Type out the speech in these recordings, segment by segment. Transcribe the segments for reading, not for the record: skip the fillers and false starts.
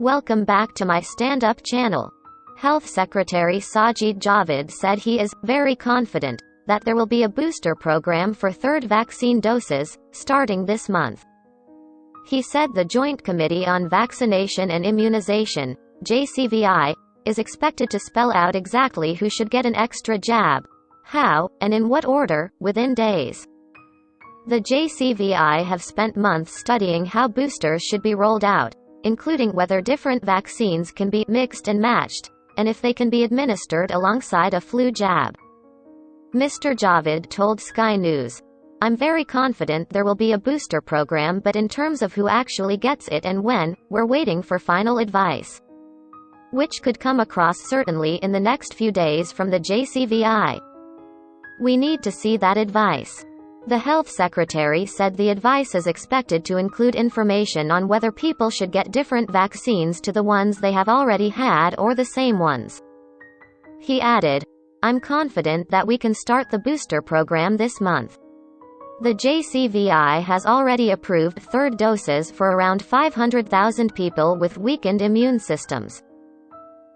Welcome back to my stand-up channel. Health Secretary Sajid Javid said he is very confident that there will be a booster program for third vaccine doses starting this month. He said the Joint Committee on Vaccination and Immunization, JCVI, is expected to spell out exactly who should get an extra jab, how, and in what order, within days. The JCVI have spent months studying how boosters should be rolled out, including whether different vaccines can be mixed and matched, and if they can be administered alongside a flu jab. Mr. Javid told Sky News, "I'm very confident there will be a booster program, but in terms of who actually gets it and when, we're waiting for final advice, which could come across certainly in the next few days from the JCVI. We need to see that advice." The health secretary said the advice is expected to include information on whether people should get different vaccines to the ones they have already had or the same ones. He added, "I'm confident that we can start the booster program this month." The JCVI has already approved third doses for around 500,000 people with weakened immune systems.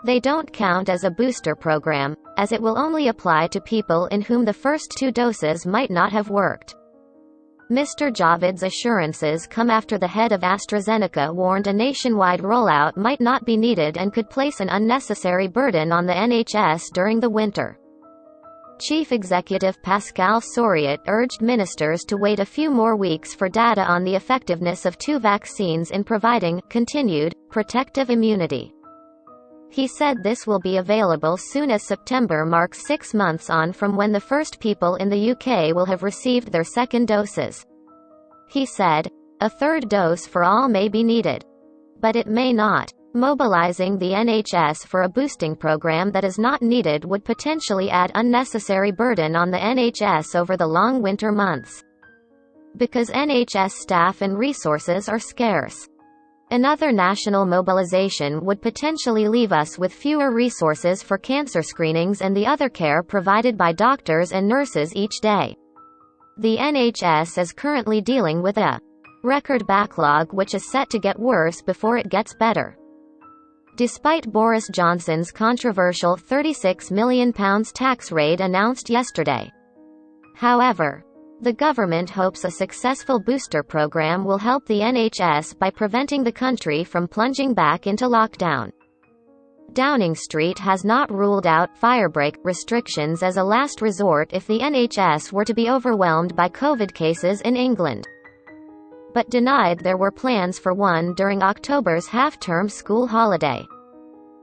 They don't count as a booster program, as it will only apply to people in whom the first two doses might not have worked. Mr. Javid's assurances come after the head of AstraZeneca warned a nationwide rollout might not be needed and could place an unnecessary burden on the NHS during the winter. Chief Executive Pascal Soriot urged ministers to wait a few more weeks for data on the effectiveness of two vaccines in providing continued protective immunity. He said this will be available soon as September marks 6 months on from when the first people in the UK will have received their second doses. He said, "A third dose for all may be needed. But it may not. Mobilizing the NHS for a boosting program that is not needed would potentially add unnecessary burden on the NHS over the long winter months. Because NHS staff and resources are scarce. Another national mobilization would potentially leave us with fewer resources for cancer screenings and the other care provided by doctors and nurses each day. The NHS is currently dealing with a record backlog which is set to get worse before it gets better." Despite Boris Johnson's controversial £36 million tax raid announced yesterday. However, the government hopes a successful booster program will help the NHS by preventing the country from plunging back into lockdown. Downing Street has not ruled out firebreak restrictions as a last resort if the NHS were to be overwhelmed by COVID cases in England, but denied there were plans for one during October's half-term school holiday.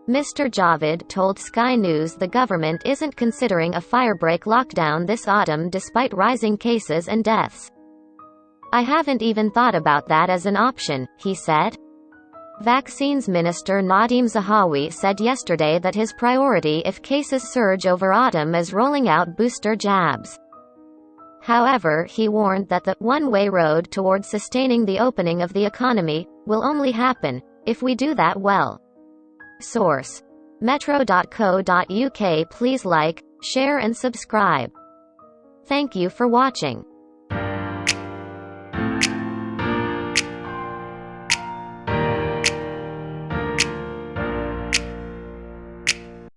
Mr. Javid told Sky News the government isn't considering a firebreak lockdown this autumn despite rising cases and deaths. "I haven't even thought about that as an option," he said. Vaccines Minister Nadhim Zahawi said yesterday that his priority if cases surge over autumn is rolling out booster jabs. However, he warned that the one-way road towards sustaining the opening of the economy will only happen if we do that well. Source: metro.co.uk. Please like, share and subscribe. Thank you for watching.